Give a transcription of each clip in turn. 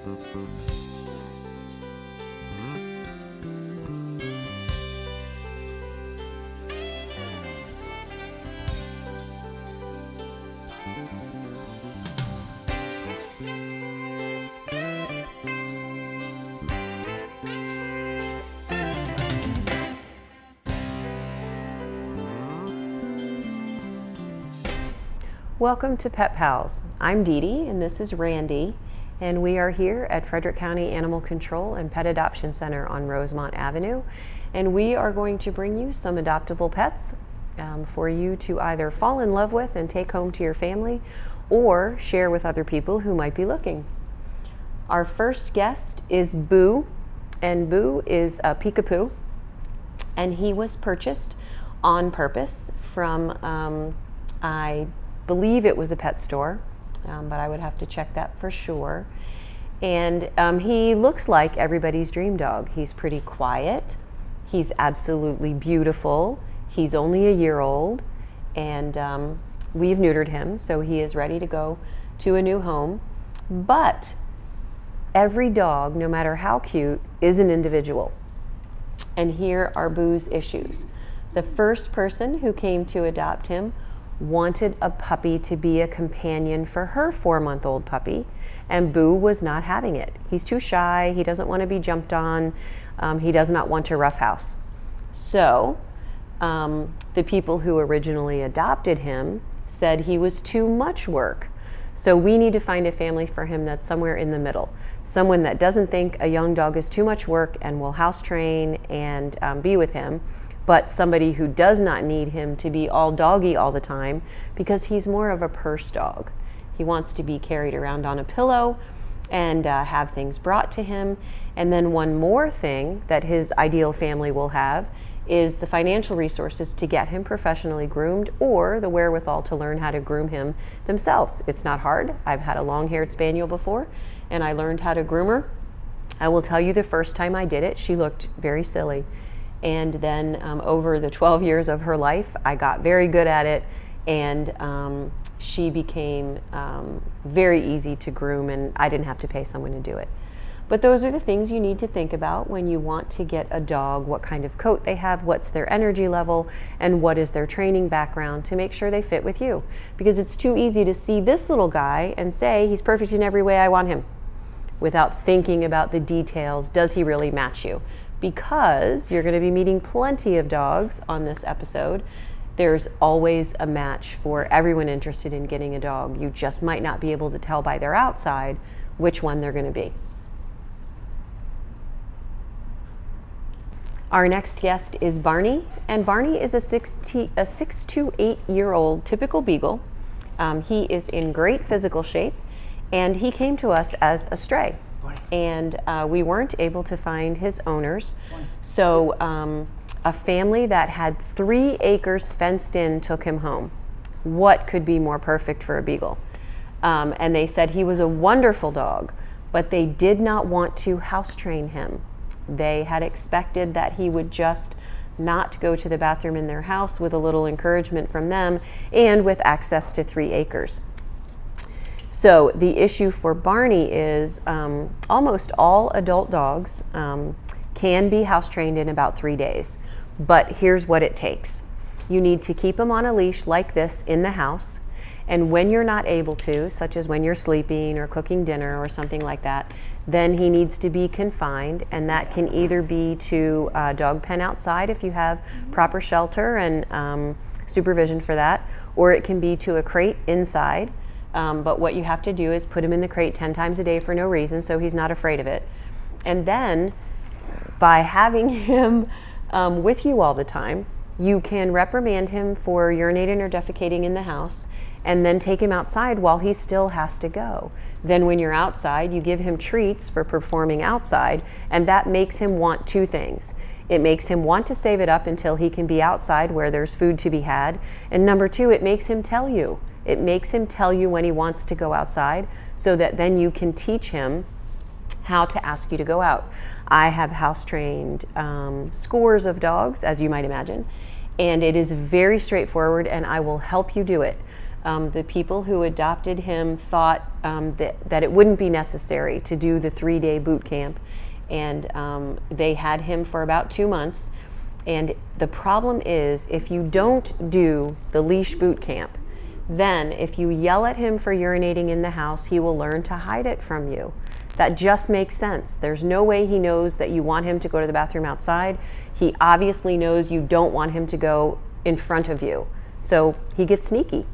Welcome to Pet Pals. I'm Dee Dee and this is Randy, and we are here at Frederick County Animal Control and Pet Adoption Center on Rosemont Avenue, and we are going to bring you some adoptable pets for you to either fall in love with and take home to your family or share with other people who might be looking. Our first guest is Boo, and Boo is a Peekapoo, and he was purchased on purpose from I believe it was a pet store, but I would have to check that for sure. And he looks like everybody's dream dog. He's pretty quiet. He's absolutely beautiful. He's only a year old, and we've neutered him, so he is ready to go to a new home. But every dog, no matter how cute, is an individual. And here are Boo's issues. The first person who came to adopt him wanted a puppy to be a companion for her 4-month-old puppy, and Boo was not having it. He's too shy, he doesn't want to be jumped on, he does not want to roughhouse. So the people who originally adopted him said he was too much work. So we need to find a family for him that's somewhere in the middle. Someone that doesn't think a young dog is too much work and will house train and be with him, but somebody who does not need him to be all doggy all the time, because he's more of a purse dog. He wants to be carried around on a pillow and have things brought to him. And then one more thing that his ideal family will have is the financial resources to get him professionally groomed, or the wherewithal to learn how to groom him themselves. It's not hard. I've had a long-haired spaniel before, and I learned how to groom her. I will tell you, the first time I did it, she looked very silly. And then over the 12 years of her life, I got very good at it, and she became very easy to groom, and I didn't have to pay someone to do it. But those are the things you need to think about when you want to get a dog: what kind of coat they have, what's their energy level, and what is their training background, to make sure they fit with you. Because it's too easy to see this little guy and say, he's perfect in every way, I want him, without thinking about the details. Does he really match you? Because you're going to be meeting plenty of dogs on this episode. There's always a match for everyone interested in getting a dog. You just might not be able to tell by their outside which one they're going to be. Our next guest is Barney, and Barney is a 6 to 8-year-old typical beagle. He is in great physical shape, and he came to us as a stray. And we weren't able to find his owners, so a family that had 3 acres fenced in took him home. What could be more perfect for a beagle? And they said he was a wonderful dog, but they did not want to house train him. They had expected that he would just not go to the bathroom in their house, with a little encouragement from them and with access to 3 acres. So the issue for Barney is almost all adult dogs can be house trained in about 3 days. But here's what it takes. You need to keep him on a leash like this in the house. And when you're not able to, such as when you're sleeping or cooking dinner or something like that, then he needs to be confined. And that can either be to a dog pen outside if you have proper shelter and supervision for that, or it can be to a crate inside. But what you have to do is put him in the crate 10 times a day for no reason, so he's not afraid of it. And then by having him with you all the time, you can reprimand him for urinating or defecating in the house, and then take him outside while he still has to go. Then when you're outside, you give him treats for performing outside, and that makes him want 2 things. It makes him want to save it up until he can be outside where there's food to be had, and number 2, it makes him tell you. It makes him tell you when he wants to go outside, so that then you can teach him how to ask you to go out. I have house trained scores of dogs, as you might imagine, and it is very straightforward, and I will help you do it. The people who adopted him thought that it wouldn't be necessary to do the 3-day boot camp, and they had him for about 2 months. And the problem is, if you don't do the leash boot camp, then if you yell at him for urinating in the house, he will learn to hide it from you. That just makes sense. There's no way he knows that you want him to go to the bathroom outside. He obviously knows you don't want him to go in front of you. So he gets sneaky.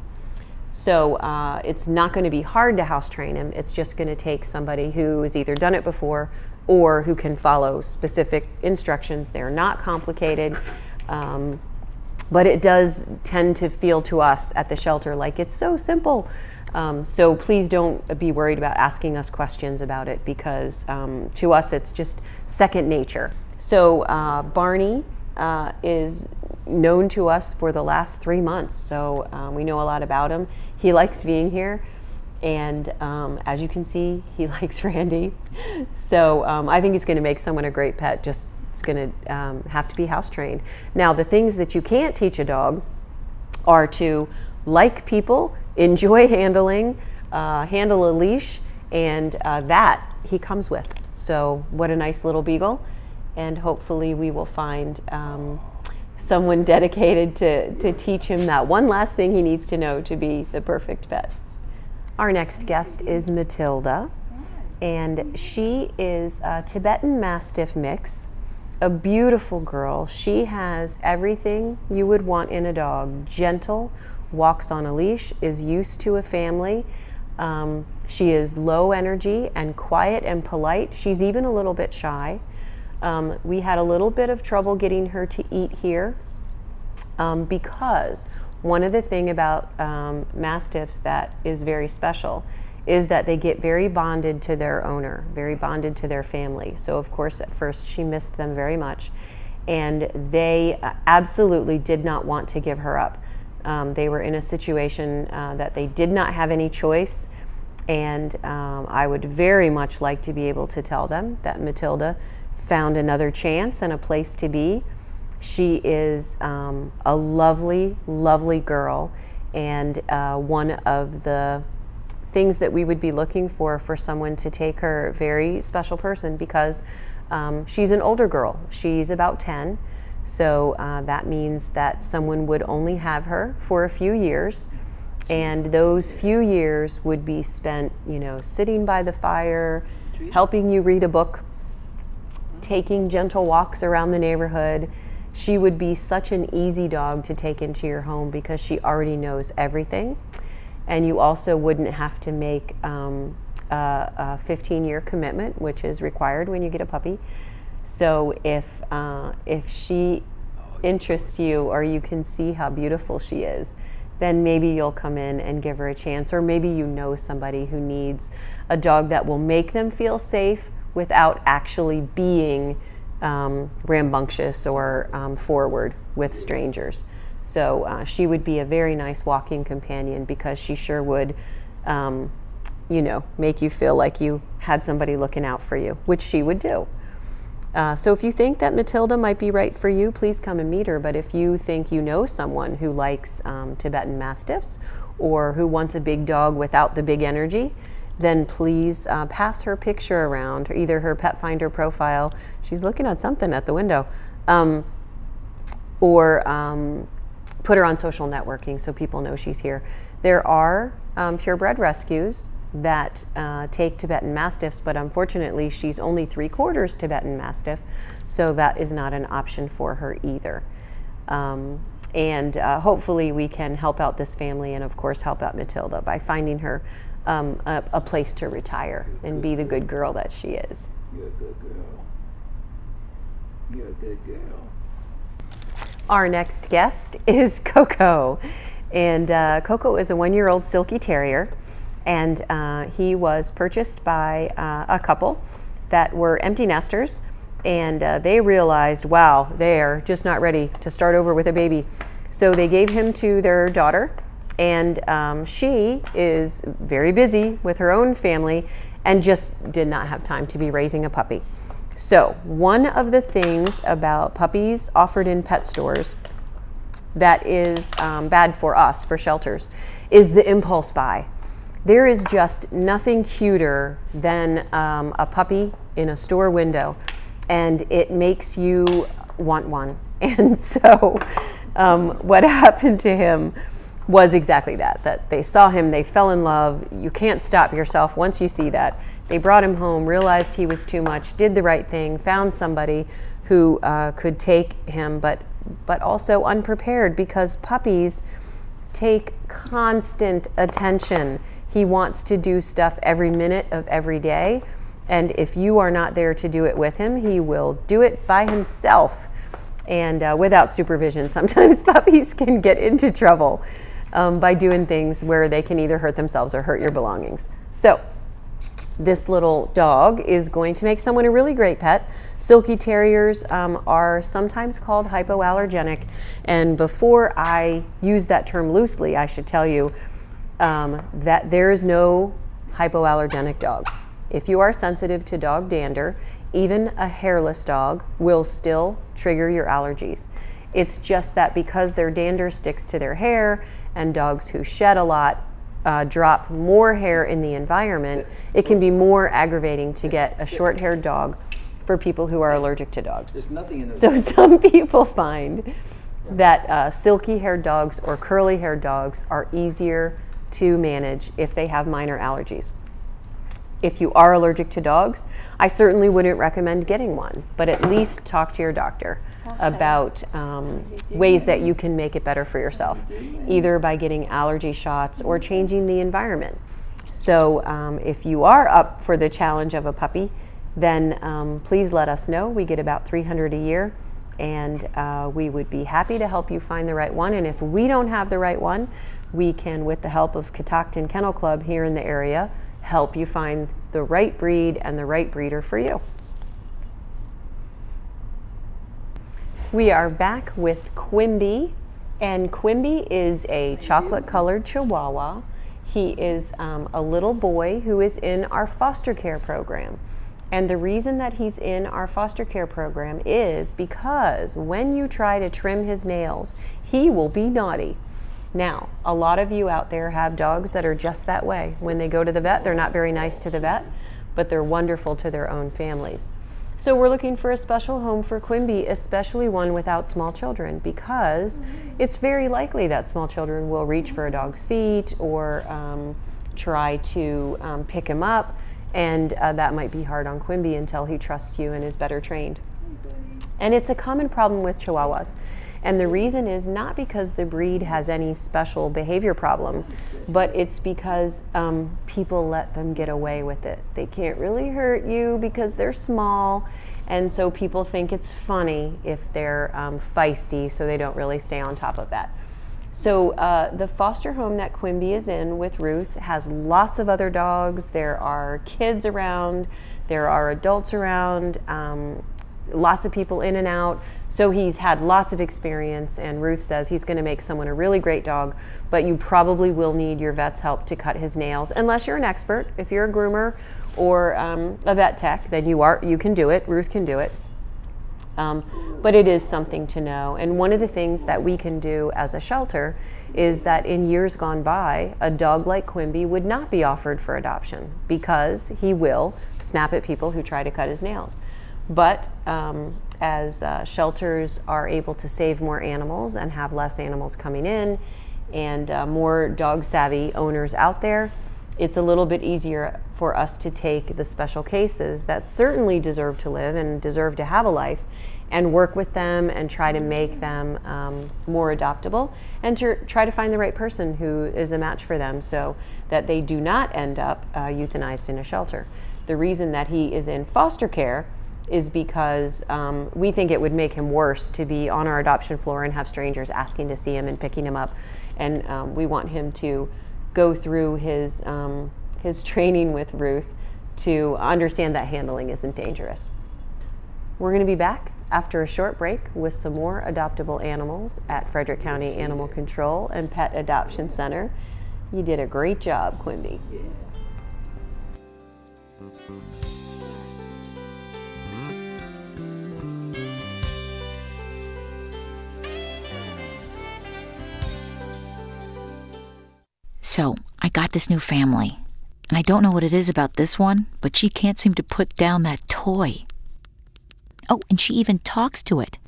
So it's not going to be hard to house train him. It's just going to take somebody who has either done it before or who can follow specific instructions. They're not complicated, but it does tend to feel to us at the shelter like it's so simple. So please don't be worried about asking us questions about it, because to us it's just second nature. So Barney is known to us for the last 3 months, so we know a lot about him. He likes being here, and as you can see, he likes Randy. So I think he's going to make someone a great pet. Just it's going to have to be house trained. Now, the things that you can't teach a dog are to like people, enjoy handling, handle a leash, and that he comes with. So what a nice little beagle, and hopefully we will find someone dedicated to teach him that one last thing he needs to know to be the perfect pet. Our next guest is Matilda, and she is a Tibetan Mastiff mix, a beautiful girl. She has everything you would want in a dog: gentle, walks on a leash, is used to a family. She is low energy and quiet and polite. She's even a little bit shy. We had a little bit of trouble getting her to eat here because one of the things about Mastiffs that is very special is that they get very bonded to their owner, very bonded to their family. So of course at first she missed them very much, and they absolutely did not want to give her up. They were in a situation that they did not have any choice, and I would very much like to be able to tell them that Matilda found another chance and a place to be. She is a lovely, lovely girl, and one of the things that we would be looking for someone to take her, very special person, because she's an older girl. She's about 10, so that means that someone would only have her for a few years, and those few years would be spent, you know, sitting by the fire, helping you read a book, taking gentle walks around the neighborhood. She would be such an easy dog to take into your home because she already knows everything. And you also wouldn't have to make a 15-year commitment, which is required when you get a puppy. So if she interests you, or you can see how beautiful she is, then maybe you'll come in and give her a chance. Or maybe you know somebody who needs a dog that will make them feel safe without actually being rambunctious or forward with strangers. So she would be a very nice walking companion, because she sure would, you know, make you feel like you had somebody looking out for you, which she would do. So if you think that Matilda might be right for you, please come and meet her. But if you think you know someone who likes Tibetan Mastiffs, or who wants a big dog without the big energy, then please pass her picture around, or either her Pet Finder profile. She's looking at something at the window. Or put her on social networking so people know she's here. There are purebred rescues that take Tibetan Mastiffs, but unfortunately she's only 3/4 Tibetan Mastiff, so that is not an option for her either. And hopefully we can help out this family, and of course help out Matilda by finding her a place to retire and be the good girl that she is. You're a good girl. You're a good girl. Our next guest is Coco, and Coco is a 1-year-old Silky Terrier, and he was purchased by a couple that were empty nesters, and they realized, wow, they're just not ready to start over with a baby. So they gave him to their daughter, and she is very busy with her own family and just did not have time to be raising a puppy. So one of the things about puppies offered in pet stores that is bad for us, for shelters, is the impulse buy. There is just nothing cuter than a puppy in a store window, and it makes you want one. And so what happened to him was exactly that they saw him, they fell in love. You can't stop yourself once you see that. They brought him home, realized he was too much, did the right thing, found somebody who could take him, but also unprepared, because puppies take constant attention. He wants to do stuff every minute of every day, and if you are not there to do it with him, he will do it by himself. And without supervision, sometimes puppies can get into trouble by doing things where they can either hurt themselves or hurt your belongings. So this little dog is going to make someone a really great pet. Silky Terriers are sometimes called hypoallergenic, and before I use that term loosely, I should tell you that there is no hypoallergenic dog. If you are sensitive to dog dander, even a hairless dog will still trigger your allergies. It's just that because their dander sticks to their hair, and dogs who shed a lot drop more hair in the environment, it can be more aggravating to get a short-haired dog for people who are allergic to dogs. There's nothing in the So some people find that silky-haired dogs or curly-haired dogs are easier to manage if they have minor allergies. If you are allergic to dogs, I certainly wouldn't recommend getting one, but at least talk to your doctor about ways that you can make it better for yourself, either by getting allergy shots or changing the environment. So if you are up for the challenge of a puppy, then please let us know. We get about 300 a year, and we would be happy to help you find the right one. And if we don't have the right one, we can, with the help of Catoctin Kennel Club here in the area, help you find the right breed and the right breeder for you. We are back with Quimby, and Quimby is a chocolate-colored Chihuahua. He is a little boy who is in our foster care program. And the reason that he's in our foster care program is because when you try to trim his nails, he will be naughty. Now, a lot of you out there have dogs that are just that way. When they go to the vet, they're not very nice to the vet, but they're wonderful to their own families. So we're looking for a special home for Quimby, especially one without small children, because it's very likely that small children will reach for a dog's feet or try to pick him up, and that might be hard on Quimby until he trusts you and is better trained. And it's a common problem with Chihuahuas. And the reason is not because the breed has any special behavior problem, but it's because people let them get away with it. They can't really hurt you because they're small, and so people think it's funny if they're feisty, so they don't really stay on top of that. So the foster home that Quimby is in with Ruth has lots of other dogs. There are kids around, there are adults around, lots of people in and out. So he's had lots of experience, and Ruth says he's going to make someone a really great dog, but you probably will need your vet's help to cut his nails, unless you're an expert. If you're a groomer or a vet tech, then you can do it. Ruth can do it. But it is something to know. And one of the things that we can do as a shelter is that in years gone by, a dog like Quimby would not be offered for adoption because he will snap at people who try to cut his nails. But as shelters are able to save more animals and have less animals coming in, and more dog savvy owners out there, it's a little bit easier for us to take the special cases that certainly deserve to live and deserve to have a life, and work with them and try to make them more adoptable, and to try to find the right person who is a match for them so that they do not end up euthanized in a shelter. The reason that he is in foster care is because we think it would make him worse to be on our adoption floor and have strangers asking to see him and picking him up. And we want him to go through his training with Ruth to understand that handling isn't dangerous. We're going to be back after a short break with some more adoptable animals at Frederick County Animal Control and Pet Adoption Center. You did a great job, Quimby. So I got this new family, and I don't know what it is about this one, but she can't seem to put down that toy. Oh, and she even talks to it.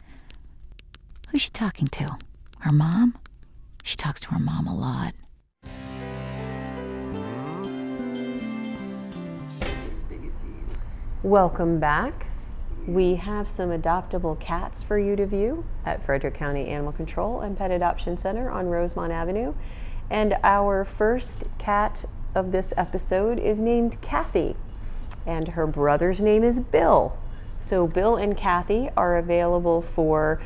Who's she talking to? Her mom? She talks to her mom a lot. Welcome back. We have some adoptable cats for you to view at Frederick County Animal Control and Pet Adoption Center on Rosemont Avenue. And our first cat of this episode is named Kathy, and her brother's name is Bill. So Bill and Kathy are available for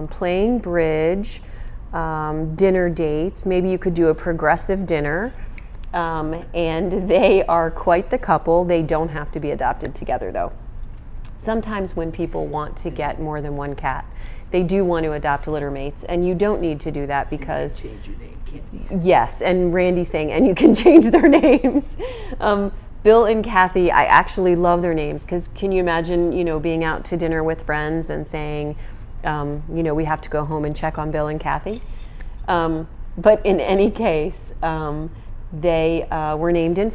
playing bridge, dinner dates. Maybe you could do a progressive dinner. And they are quite the couple. They don't have to be adopted together, though. Sometimes when people want to get more than one cat, they do want to adopt litter mates, and you don't need to do that because... You can change your name, can't you? Yes, and Randy's saying, and you can change their names. Bill and Kathy, I actually love their names, because can you imagine, being out to dinner with friends and saying, we have to go home and check on Bill and Kathy? But in any case, they were named in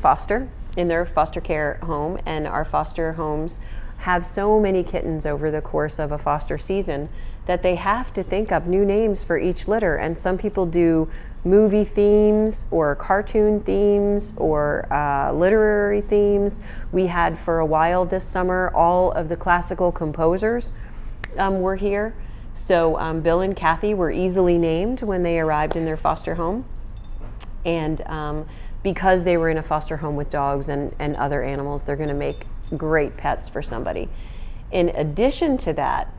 their foster care home, and our foster homes have so many kittens over the course of a foster season that they have to think up new names for each litter. And some people do movie themes or cartoon themes or literary themes. We had for a while this summer, all of the classical composers were here. So Bill and Kathy were easily named when they arrived in their foster home. And because they were in a foster home with dogs and other animals, they're going to make great pets for somebody. In addition to that,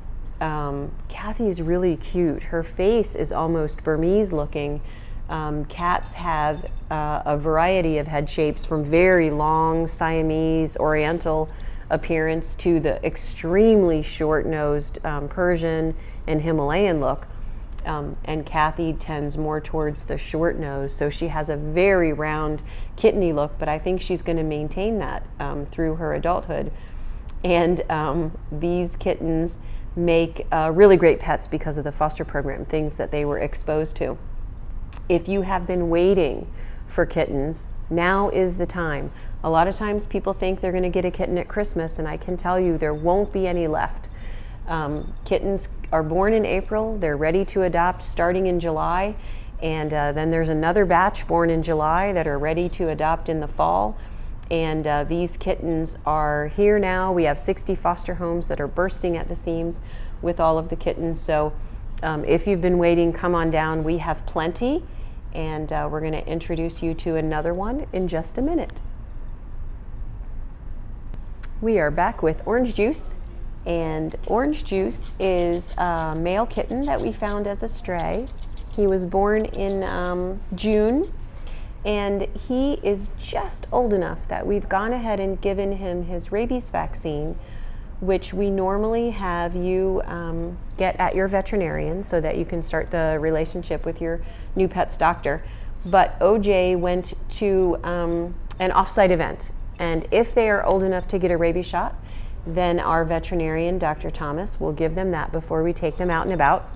Kathy is really cute. Her face is almost Burmese looking. Cats have a variety of head shapes, from very long Siamese Oriental appearance to the extremely short-nosed Persian and Himalayan look. And Kathy tends more towards the short nose, so she has a very round kitteny look, but I think she's going to maintain that through her adulthood. And these kittens make really great pets because of the foster program, things that they were exposed to. If you have been waiting for kittens, now is the time. A lot of times people think they're going to get a kitten at Christmas, and I can tell you there won't be any left. Kittens are born in April. They're ready to adopt starting in July. And then there's another batch born in July that are ready to adopt in the fall. And these kittens are here now. We have 60 foster homes that are bursting at the seams with all of the kittens. So if you've been waiting, come on down. We have plenty. And we're going to introduce you to another one in just a minute. We are back with Orange Juice. And Orange Juice is a male kitten that we found as a stray. He was born in June, and he is just old enough that we've gone ahead and given him his rabies vaccine, which we normally have you get at your veterinarian so that you can start the relationship with your new pet's doctor. But OJ went to an off-site event, and if they are old enough to get a rabies shot, then our veterinarian, Dr. Thomas, will give them that before we take them out and about.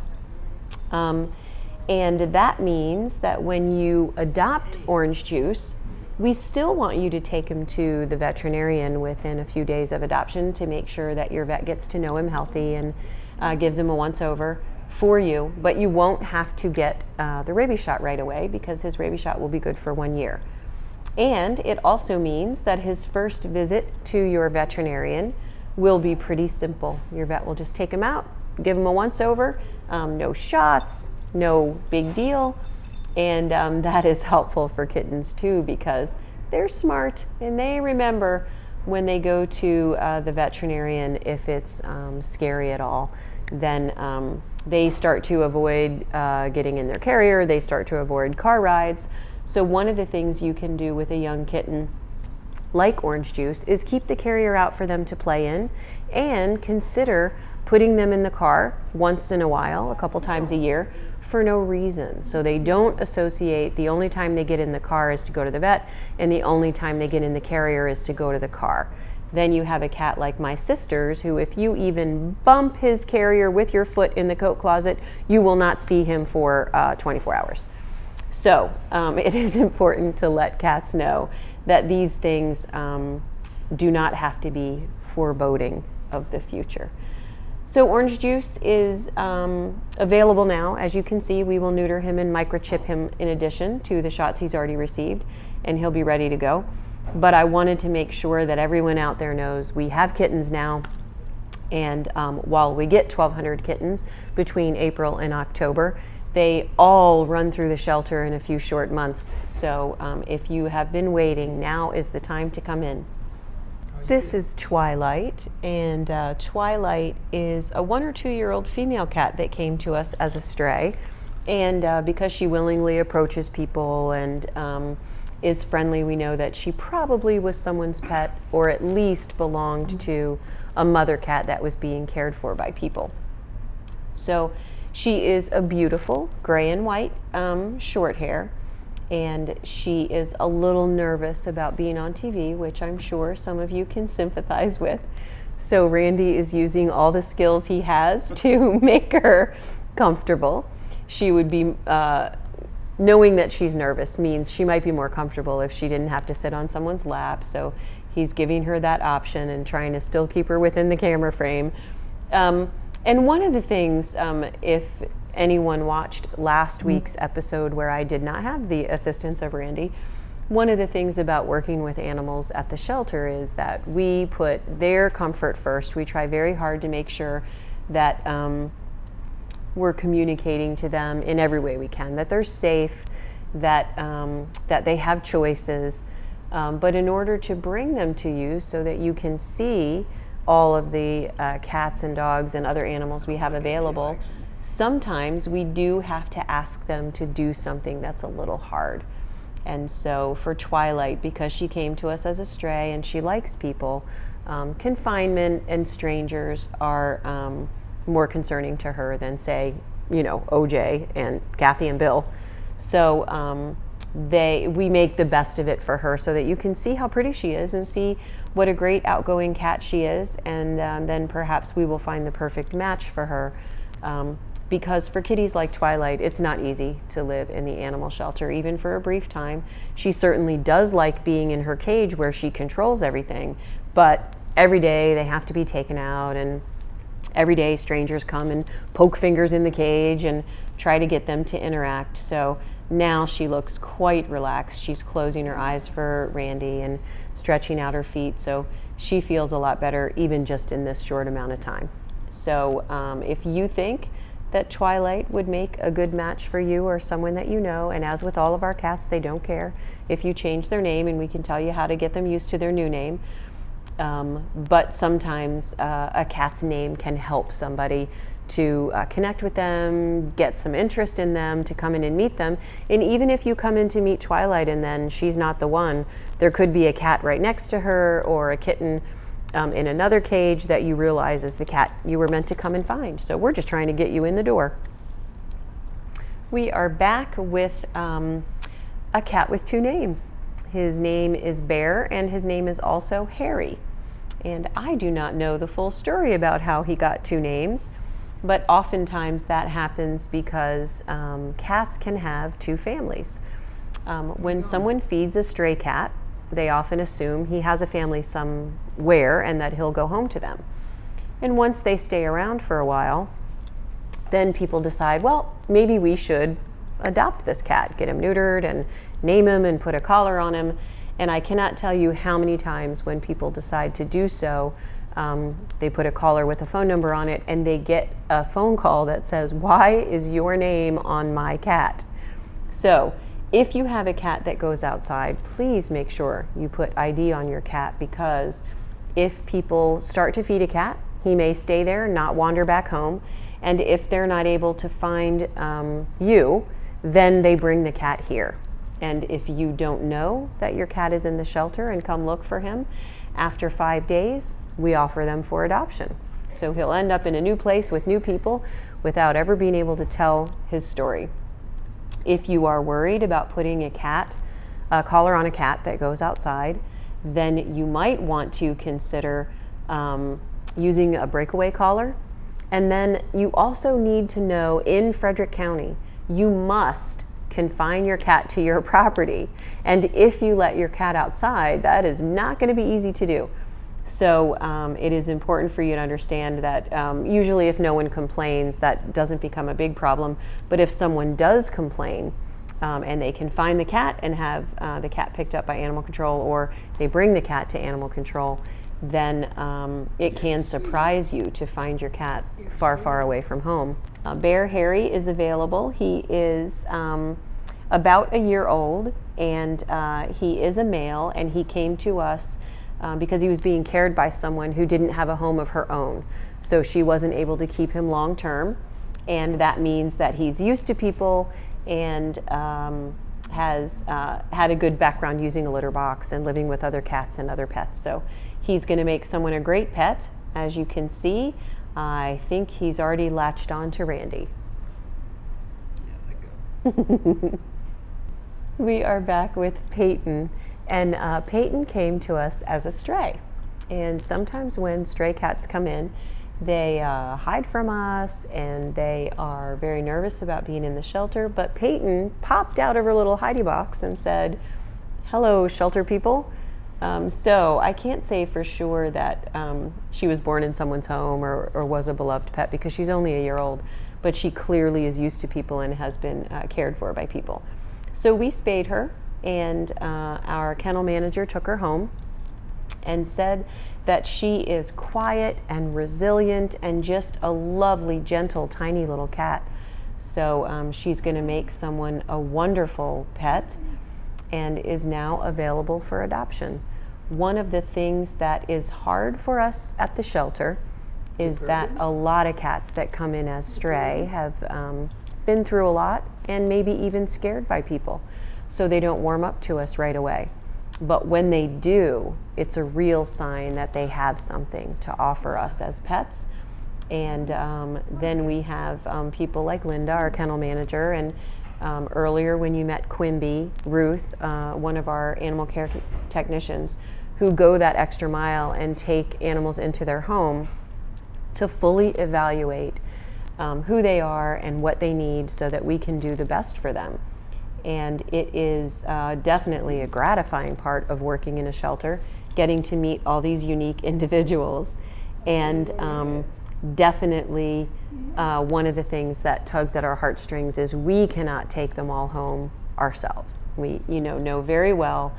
And that means that when you adopt Orange Juice, we still want you to take him to the veterinarian within a few days of adoption to make sure that your vet gets to know him healthy and gives him a once-over for you. But you won't have to get the rabies shot right away, because his rabies shot will be good for 1 year. And it also means that his first visit to your veterinarian will be pretty simple. Your vet will just take him out, give him a once-over, no shots, no big deal. And that is helpful for kittens too, because they're smart and they remember when they go to the veterinarian. If it's scary at all, then they start to avoid getting in their carrier, they start to avoid car rides. So one of the things you can do with a young kitten like Orange Juice is keep the carrier out for them to play in, and consider putting them in the car once in a while, a couple times a year, for no reason. So they don't associate the only time they get in the car is to go to the vet, and the only time they get in the carrier is to go to the car. Then you have a cat like my sister's, who if you even bump his carrier with your foot in the coat closet, you will not see him for 24 hours. So it is important to let cats know that these things do not have to be foreboding of the future. So orange juice is available now. As you can see, we will neuter him and microchip him in addition to the shots he's already received, and he'll be ready to go. But I wanted to make sure that everyone out there knows we have kittens now. And while we get 1,200 kittens between April and October, they all run through the shelter in a few short months. So if you have been waiting, now is the time to come in. This is Twilight, and Twilight is a 1 or 2 year old female cat that came to us as a stray. And because she willingly approaches people and is friendly, we know that she probably was someone's pet, or at least belonged to a mother cat that was being cared for by people. So she is a beautiful gray and white short hair, and she is a little nervous about being on TV, which I'm sure some of you can sympathize with. So Randy is using all the skills he has to make her comfortable. She would be, knowing that she's nervous means she might be more comfortable if she didn't have to sit on someone's lap. So he's giving her that option and trying to still keep her within the camera frame. And one of the things, if anyone watched last week's episode where I did not have the assistance of Randy, one of the things about working with animals at the shelter is that we put their comfort first. We try very hard to make sure that we're communicating to them in every way we can, that they're safe, that, that they have choices. But in order to bring them to you so that you can see all of the cats and dogs and other animals we have available, sometimes we do have to ask them to do something that's a little hard. And so for Twilight, because she came to us as a stray and she likes people, confinement and strangers are more concerning to her than, say, you know, OJ and Kathy and Bill. So we make the best of it for her so that you can see how pretty she is and see what a great outgoing cat she is, and then perhaps we will find the perfect match for her. Because for kitties like Twilight, it's not easy to live in the animal shelter, even for a brief time. She certainly does like being in her cage where she controls everything, but every day they have to be taken out, and every day strangers come and poke fingers in the cage and try to get them to interact. So now she looks quite relaxed. She's closing her eyes for Randy and stretching out her feet, so she feels a lot better even just in this short amount of time. So if you think that Twilight would make a good match for you or someone that you know, and as with all of our cats, they don't care if you change their name, and we can tell you how to get them used to their new name. But sometimes a cat's name can help somebody to connect with them, get some interest in them, to come in and meet them. And even if you come in to meet Twilight and then she's not the one, there could be a cat right next to her or a kitten in another cage that you realize is the cat you were meant to come and find. So we're just trying to get you in the door. We are back with a cat with 2 names. His name is Bear, and his name is also Harry. And I do not know the full story about how he got 2 names, but oftentimes that happens because cats can have 2 families. When someone feeds a stray cat, they often assume he has a family somewhere and that he'll go home to them. And once they stay around for a while, then people decide, well, maybe we should adopt this cat, get him neutered and name him and put a collar on him. And I cannot tell you how many times when people decide to do so, they put a collar with a phone number on it and they get a phone call that says, why is your name on my cat? So if you have a cat that goes outside, please make sure you put ID on your cat, because if people start to feed a cat, he may stay there, not wander back home. And if they're not able to find you, then they bring the cat here. And if you don't know that your cat is in the shelter and come look for him, after 5 days, we offer them for adoption. So he'll end up in a new place with new people without ever being able to tell his story. If you are worried about putting a collar on a cat that goes outside, then you might want to consider using a breakaway collar. And then you also need to know, in Frederick County, you must confine your cat to your property. And if you let your cat outside, that is not going to be easy to do. So it is important for you to understand that usually if no one complains, that doesn't become a big problem. But if someone does complain, and they can find the cat and have the cat picked up by animal control, or they bring the cat to animal control, then it can surprise you to find your cat far, far away from home. Bear Harry is available. He is about a year old, and he is a male, and he came to us because he was being cared by someone who didn't have a home of her own. So she wasn't able to keep him long term, and that means that he's used to people and has had a good background using a litter box and living with other cats and other pets. So he's going to make someone a great pet. As you can see, I think he's already latched on to Randy. Yeah, let go. We are back with Peyton, and Peyton came to us as a stray. And sometimes when stray cats come in, they hide from us and they are very nervous about being in the shelter. But Peyton popped out of her little hidey box and said, "Hello, shelter people." So I can't say for sure that she was born in someone's home or was a beloved pet, because she's only a year old, but she clearly is used to people and has been cared for by people. So we spayed her, and our kennel manager took her home and said that she is quiet and resilient and just a lovely, gentle, tiny little cat. So she's going to make someone a wonderful pet and is now available for adoption. One of the things that is hard for us at the shelter is that a lot of cats that come in as stray have been through a lot and maybe even scared by people, so they don't warm up to us right away. But when they do, it's a real sign that they have something to offer us as pets. And then we have people like Linda, our kennel manager, and earlier when you met Quimby, Ruth, one of our animal care technicians, who go that extra mile and take animals into their home to fully evaluate who they are and what they need so that we can do the best for them. And it is definitely a gratifying part of working in a shelter, getting to meet all these unique individuals. And definitely one of the things that tugs at our heartstrings is we cannot take them all home ourselves. We know very well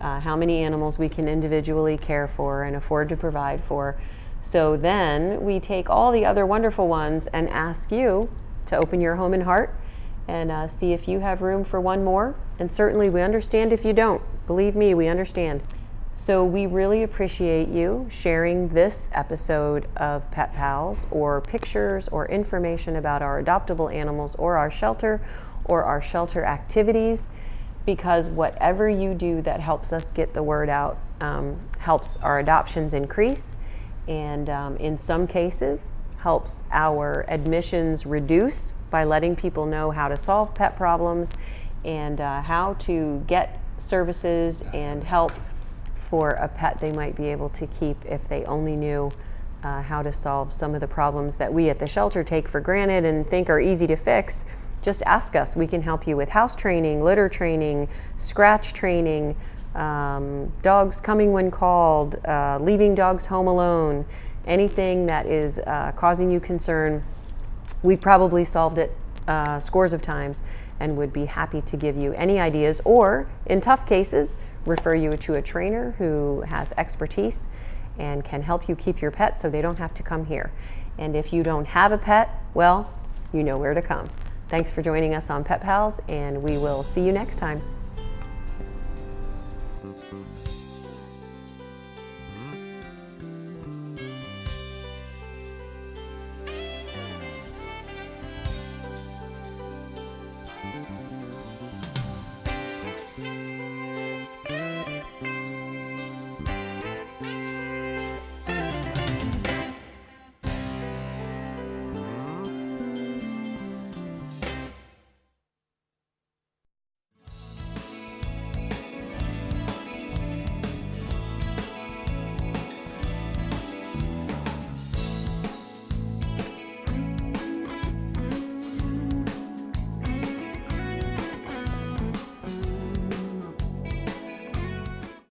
how many animals we can individually care for and afford to provide for. So then we take all the other wonderful ones and ask you to open your home and heart and see if you have room for one more. And certainly we understand if you don't. Believe me, we understand. So we really appreciate you sharing this episode of Pet Pals, or pictures or information about our adoptable animals or our shelter activities, because whatever you do that helps us get the word out helps our adoptions increase, and in some cases helps our admissions reduce by letting people know how to solve pet problems and how to get services and help for a pet they might be able to keep if they only knew how to solve some of the problems that we at the shelter take for granted and think are easy to fix. Just ask us. We can help you with house training, litter training, scratch training, dogs coming when called, leaving dogs home alone, anything that is causing you concern. We've probably solved it scores of times and would be happy to give you any ideas, or in tough cases, refer you to a trainer who has expertise and can help you keep your pet so they don't have to come here. And if you don't have a pet, well, you know where to come. Thanks for joining us on Pet Pals, and we will see you next time.